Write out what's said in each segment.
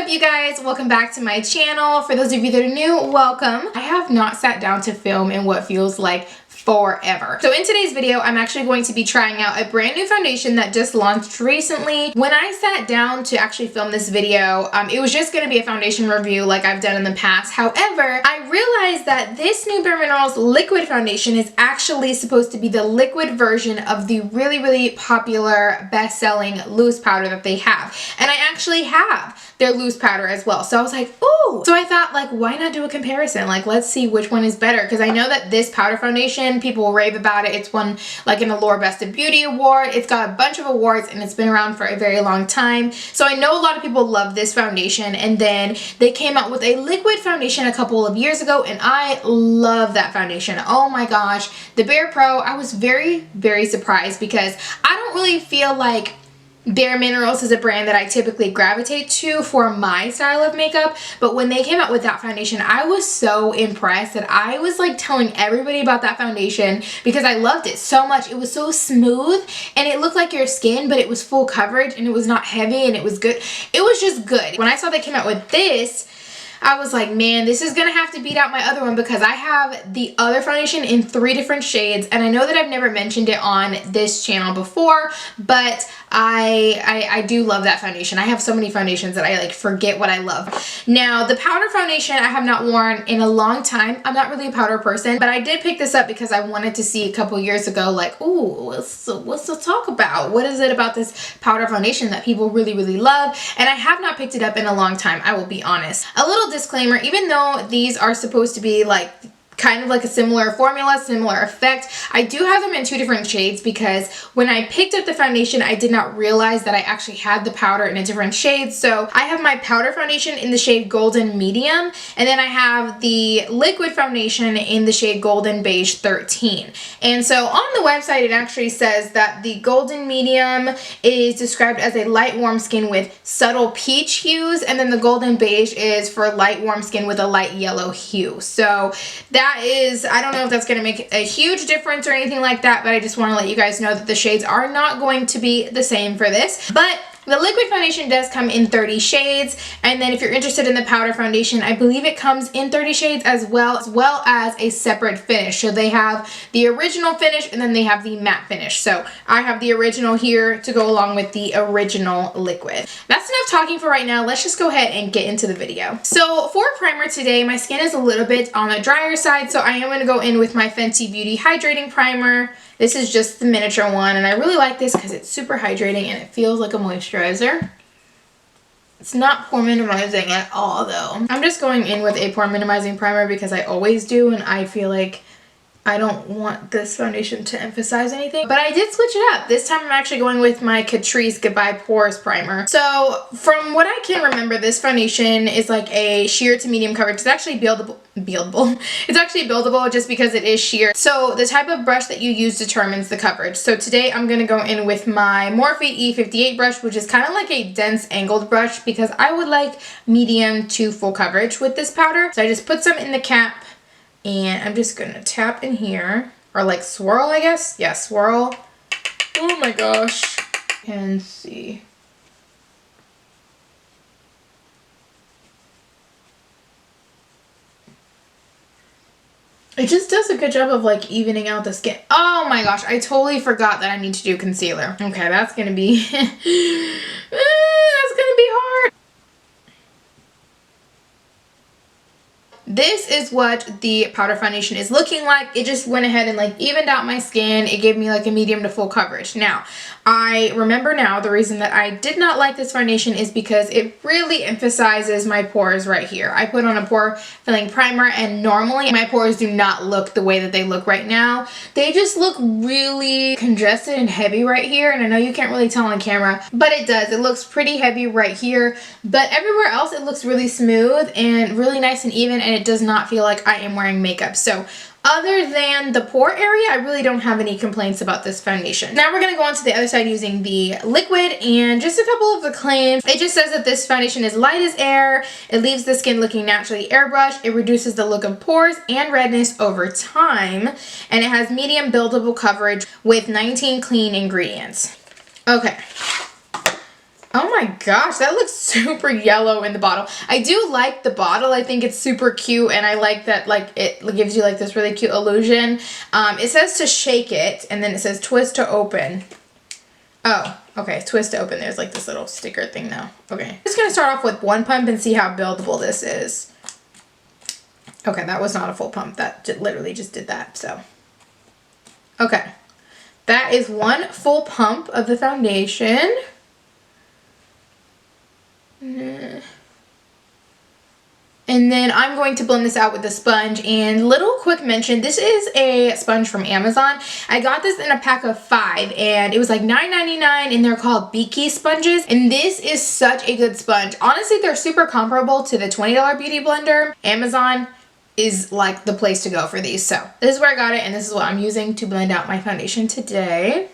up, you guys? Welcome back to my channel. For those of you that are new, welcome. I have not sat down to film in what feels like forever. So in today's video, I'm actually going to be trying out a brand new foundation that just launched recently. When I sat down to actually film this video, it was just going to be a foundation review like I've done in the past. However, I realized that this new Bareminerals liquid foundation is actually supposed to be the liquid version of the really popular best-selling loose powder that they have. And I actually have their loose powder as well. So I was like, ooh. So I thought, like, why not do a comparison? Like, let's see which one is better. Because I know that this powder foundation, people rave about it. It's won like an Allure Best of Beauty award. It's got a bunch of awards and it's been around for a very long time. So I know a lot of people love this foundation. And then they came out with a liquid foundation a couple of years ago and I love that foundation. Oh my gosh. The Bare Pro, I was very surprised because I don't really feel like Bareminerals is a brand that I typically gravitate to for my style of makeup, but when they came out with that foundation, I was so impressed that I was like telling everybody about that foundation because I loved it so much. It was so smooth and it looked like your skin, but it was full coverage and it was not heavy and it was good. It was just good. When I saw they came out with this, I was like, man, this is gonna have to beat out my other one because I have the other foundation in 3 different shades, and I know that I've never mentioned it on this channel before, but I do love that foundation. I have so many foundations that I like forget what I love. Now, the powder foundation I have not worn in a long time. I'm not really a powder person, but I did pick this up because I wanted to see a couple years ago, like, ooh, what's to talk about? What is it about this powder foundation that people really love? And I have not picked it up in a long time, I will be honest. A little disclaimer, even though these are supposed to be like kind of like a similar formula, similar effect, I do have them in 2 different shades because when I picked up the foundation, I did not realize that I actually had the powder in a different shade. So I have my powder foundation in the shade Golden Medium, and then I have the liquid foundation in the shade Golden Beige 13. And so on the website, it actually says that the Golden Medium is described as a light warm skin with subtle peach hues, and then the Golden Beige is for light warm skin with a light yellow hue. So that is, I don't know if that's going to make a huge difference or anything like that, but I just want to let you guys know that the shades are not going to be the same for this. But the liquid foundation does come in 30 shades, and then if you're interested in the powder foundation, I believe it comes in 30 shades as well as a separate finish. So they have the original finish and then they have the matte finish. So I have the original here to go along with the original liquid. That's enough talking for right now. Let's just go ahead and get into the video. So for primer today, my skin is a little bit on the drier side, so I am going to go in with my Fenty Beauty Hydrating Primer. This is just the miniature one, and I really like this because it's super hydrating and it feels like a moisturizer. It's not pore minimizing at all though. I'm just going in with a pore minimizing primer because I always do, and I feel like I don't want this foundation to emphasize anything. But I did switch it up. This time I'm actually going with my Catrice Goodbye Pores Primer. So from what I can remember, this foundation is like a sheer to medium coverage. It's actually buildable. It's actually buildable just because it is sheer. So the type of brush that you use determines the coverage. So today I'm going to go in with my Morphe E58 brush, which is kind of like a dense angled brush because I would like medium to full coverage with this powder. So I just put some in the cap. And I'm just going to tap in here, or like swirl, I guess. Yeah, swirl. Oh my gosh. And see. It just does a good job of like evening out the skin. Oh my gosh, I totally forgot that I need to do concealer. Okay, that's going to be, that's going to be hard. This is what the powder foundation is looking like. It just went ahead and like evened out my skin. It gave me like a medium to full coverage. Now, I remember now the reason that I did not like this foundation is because it really emphasizes my pores right here. I put on a pore filling primer and normally my pores do not look the way that they look right now. They just look really congested and heavy right here, and I know you can't really tell on camera, but it does. It looks pretty heavy right here, but everywhere else it looks really smooth and really nice and even, and it does not feel like I am wearing makeup. So other than the pore area, I really don't have any complaints about this foundation. Now we're going to go on to the other side using the liquid, and just a couple of the claims. It just says that this foundation is light as air, it leaves the skin looking naturally airbrushed, it reduces the look of pores and redness over time, and it has medium buildable coverage with 19 clean ingredients. Okay. Oh my gosh, that looks super yellow in the bottle. I do like the bottle. I think it's super cute, and I like that like it gives you like this really cute illusion. It says to shake it, and then it says twist to open. Oh, okay, twist to open. There's like this little sticker thing now. Okay, I'm just gonna start off with one pump and see how buildable this is. Okay, that was not a full pump. That literally just did that, so. Okay, that is one full pump of the foundation. And then I'm going to blend this out with a sponge. And little quick mention, this is a sponge from Amazon. I got this in a pack of 5 and it was like $9.99 and they're called Beige sponges. And this is such a good sponge. Honestly, they're super comparable to the $20 beauty blender. Amazon is like the place to go for these. So this is where I got it and this is what I'm using to blend out my foundation today.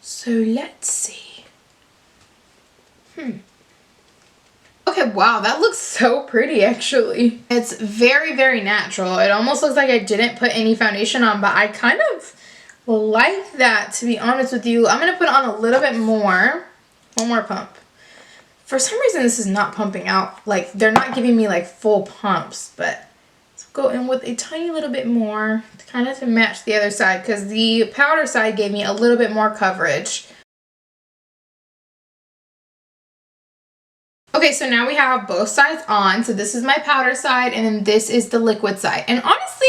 So let's see. Okay, wow, that looks so pretty actually. It's very, very natural. It almost looks like I didn't put any foundation on, but I kind of like that, to be honest with you. I'm gonna put on a little bit more. One more pump. For some reason, this is not pumping out. Like, they're not giving me like full pumps, but let's go in with a tiny little bit more to kind of match the other side, because the powder side gave me a little bit more coverage. Okay, so now we have both sides on. So this is my powder side and then this is the liquid side. And honestly,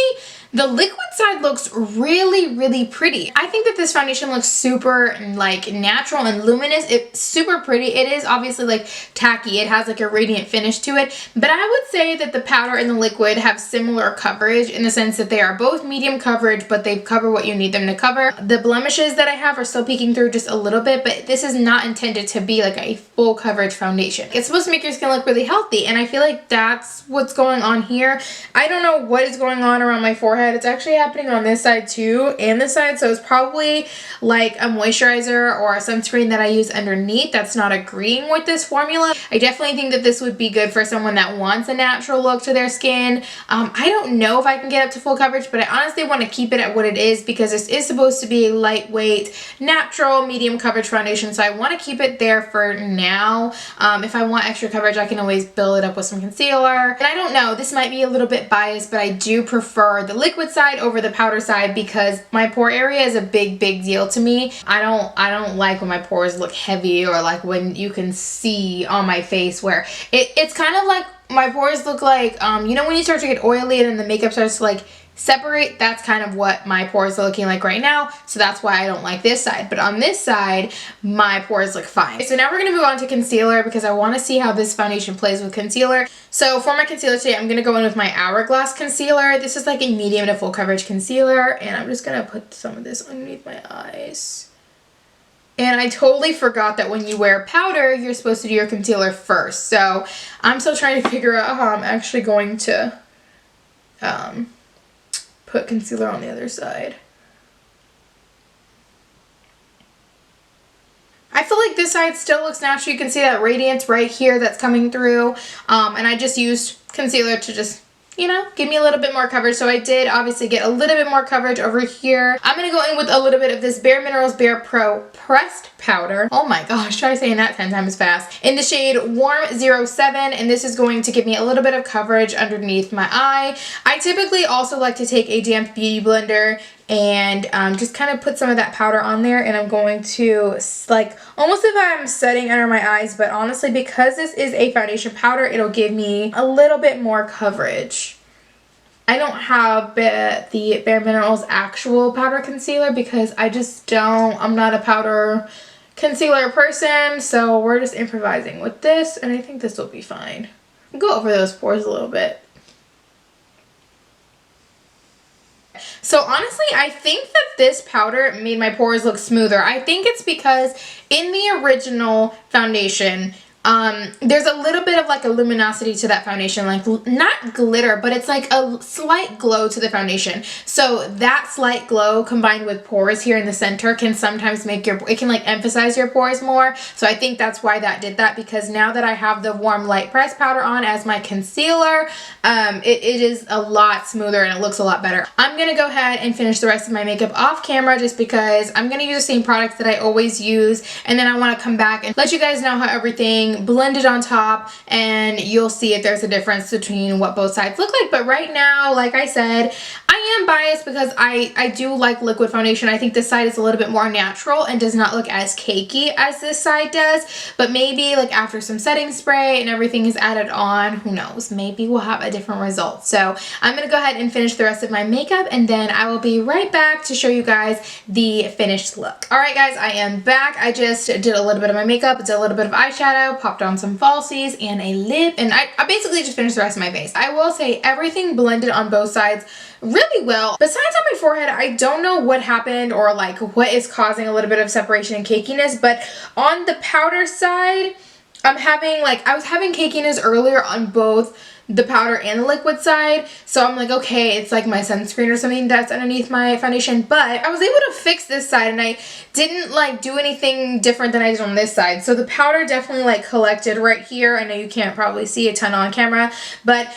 the liquid side looks really, really pretty. I think that this foundation looks super like natural and luminous. It's super pretty. It is obviously like tacky. It has like a radiant finish to it. But I would say that the powder and the liquid have similar coverage in the sense that they are both medium coverage, but they cover what you need them to cover. The blemishes that I have are still peeking through just a little bit, but this is not intended to be like a full coverage foundation. It's supposed to make your skin look really healthy, and I feel like that's what's going on here. I don't know what is going on around my forehead. It's actually happening on this side too and this side, so it's probably like a moisturizer or a sunscreen that I use underneath that's not agreeing with this formula. I definitely think that this would be good for someone that wants a natural look to their skin. I don't know if I can get up to full coverage, but I honestly want to keep it at what it is because this is supposed to be a lightweight, natural, medium coverage foundation, so I want to keep it there for now. If I want extra coverage, I can always build it up with some concealer. And I don't know, this might be a little bit biased, but I do prefer the liquid side over the powder side because my pore area is a big deal to me. I don't like when my pores look heavy or like when you can see on my face where it's kind of like my pores look like you know when you start to get oily and then the makeup starts to like separate. That's kind of what my pores are looking like right now, so that's why I don't like this side. But on this side, my pores look fine. So now we're going to move on to concealer because I want to see how this foundation plays with concealer. So for my concealer today, I'm going to go in with my Hourglass concealer. This is like a medium to full coverage concealer, and I'm just going to put some of this underneath my eyes. And I totally forgot that when you wear powder, you're supposed to do your concealer first. So I'm still trying to figure out how I'm actually going to put concealer on the other side. I feel like this side still looks natural. You can see that radiance right here that's coming through. And I just used concealer to just, you know, give me a little bit more coverage. So I did obviously get a little bit more coverage over here. I'm going to go in with a little bit of this Bareminerals Bare Pro Pressed Powder. Oh my gosh, try saying that 10 times fast. In the shade Warm 07, and this is going to give me a little bit of coverage underneath my eye. I typically also like to take a damp beauty blender and just kind of put some of that powder on there, and I'm going to like almost if I'm setting under my eyes, but honestly because this is a foundation powder, it'll give me a little bit more coverage. I don't have the Bareminerals actual powder concealer because I just don't, I'm not a powder concealer person, so we're just improvising with this, and I think this will be fine. Go over those pores a little bit. So honestly, I think that this powder made my pores look smoother. I think it's because in the original foundation, there's a little bit of like a luminosity to that foundation, like not glitter, but it's like a slight glow to the foundation. So that slight glow combined with pores here in the center can sometimes make it can like emphasize your pores more. So I think that's why that did that, because now that I have the warm light pressed powder on as my concealer, it is a lot smoother and it looks a lot better. I'm gonna go ahead and finish the rest of my makeup off camera just because I'm gonna use the same products that I always use, and then I want to come back and let you guys know how everything blended on top, and you'll see if there's a difference between what both sides look like. But right now, like I said, I am biased because I do like liquid foundation. I think this side is a little bit more natural and does not look as cakey as this side does, but maybe like after some setting spray and everything is added on, who knows, maybe we'll have a different result. So I'm gonna go ahead and finish the rest of my makeup, and then I will be right back to show you guys the finished look. All right guys, I am back. I just did a little bit of my makeup, did a little bit of eyeshadow, popped on some falsies and a lip, and I basically just finished the rest of my face. I will say everything blended on both sides really well. Besides on my forehead, I don't know what happened or like what is causing a little bit of separation and cakiness, but on the powder side, I was having cakiness earlier on both the powder and the liquid side, so I'm like, okay, it's like my sunscreen or something that's underneath my foundation. But I was able to fix this side, and I didn't like do anything different than I did on this side. So the powder definitely like collected right here. I know you can't probably see a ton on camera, but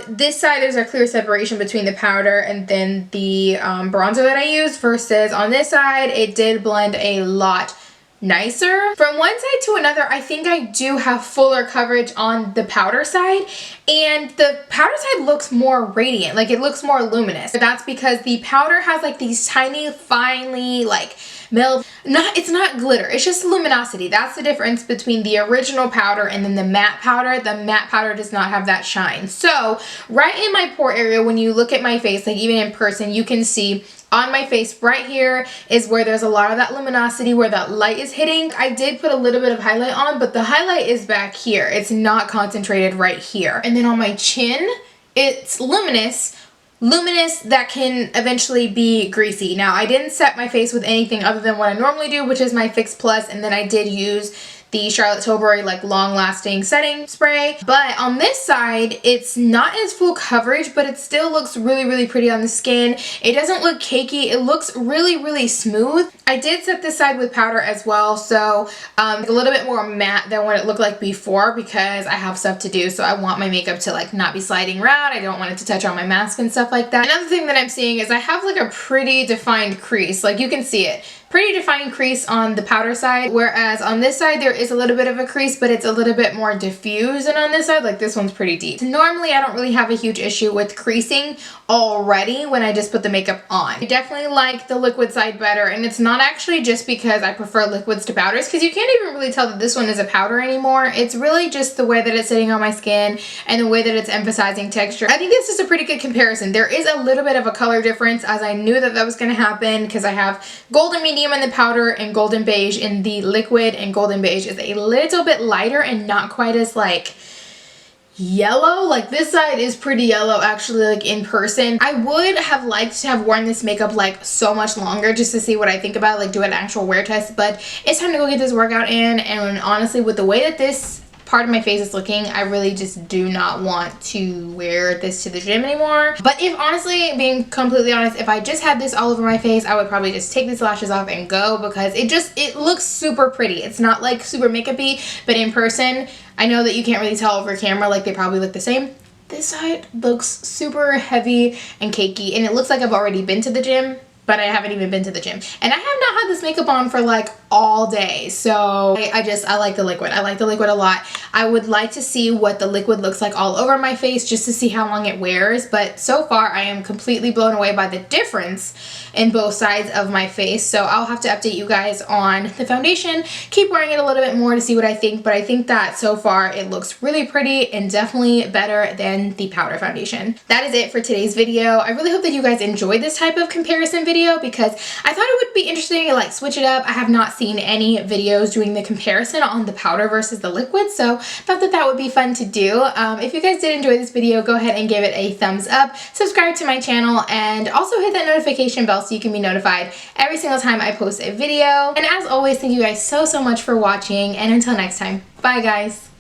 this side there's a clear separation between the powder and then the bronzer that I used, versus on this side it did blend a lot nicer. From one side to another, I think I do have fuller coverage on the powder side, and the powder side looks more radiant, like it looks more luminous. That's because the powder has like these tiny, finely like milled, it's not glitter, it's just luminosity. That's the difference between the original powder and then the matte powder. The matte powder does not have that shine. So right in my pore area, when you look at my face, like even in person, you can see on my face right here is where there's a lot of that luminosity, where that light is hitting. I did put a little bit of highlight on, but the highlight is back here. It's not concentrated right here. And then on my chin, it's luminous that can eventually be greasy. Now, I didn't set my face with anything other than what I normally do, which is my Fix Plus, and then I did use the Charlotte Tilbury like long lasting setting spray. But on this side, it's not as full coverage, but it still looks really, really pretty on the skin. It doesn't look cakey. It looks really, really smooth. I did set this side with powder as well, so a little bit more matte than what it looked like before, because I have stuff to do, so I want my makeup to like not be sliding around. I don't want it to touch on my mask and stuff like that. Another thing that I'm seeing is I have like a pretty defined crease, like you can see it. Pretty defined crease on the powder side, whereas on this side there is a little bit of a crease, but it's a little bit more diffused, and on this side, like this one's pretty deep. Normally I don't really have a huge issue with creasing already when I just put the makeup on. I definitely like the liquid side better, and it's not actually just because I prefer liquids to powders, because you can't even really tell that this one is a powder anymore. It's really just the way that it's sitting on my skin and the way that it's emphasizing texture. I think this is a pretty good comparison. There is a little bit of a color difference, as I knew that that was going to happen, because I have golden medium in the powder and golden beige in the liquid, and golden beige is a little bit lighter and not quite as like yellow. Like this side is pretty yellow actually, like in person. I would have liked to have worn this makeup like so much longer just to see what I think about it, like do an actual wear test, but it's time to go get this workout in. And honestly, with the way that this part of my face is looking, I really just do not want to wear this to the gym anymore. But if honestly, being completely honest, if I just had this all over my face, I would probably just take these lashes off and go, because it looks super pretty. It's not like super makeup-y, but in person, I know that you can't really tell over camera, like they probably look the same. This side looks super heavy and cakey, and it looks like I've already been to the gym, but I haven't even been to the gym. And I have not had this makeup on for like all day. So I like the liquid. I like the liquid a lot. I would like to see what the liquid looks like all over my face just to see how long it wears. But so far I am completely blown away by the difference in both sides of my face. So I'll have to update you guys on the foundation. Keep wearing it a little bit more to see what I think. But I think that so far it looks really pretty and definitely better than the powder foundation. That is it for today's video. I really hope that you guys enjoyed this type of comparison video, because I thought it would be interesting to like switch it up. I have not seen any videos doing the comparison on the powder versus the liquid, so thought that that would be fun to do. If you guys did enjoy this video, go ahead and give it a thumbs up, subscribe to my channel, and also hit that notification bell so you can be notified every single time I post a video. And as always, thank you guys so much for watching, and until next time, bye guys.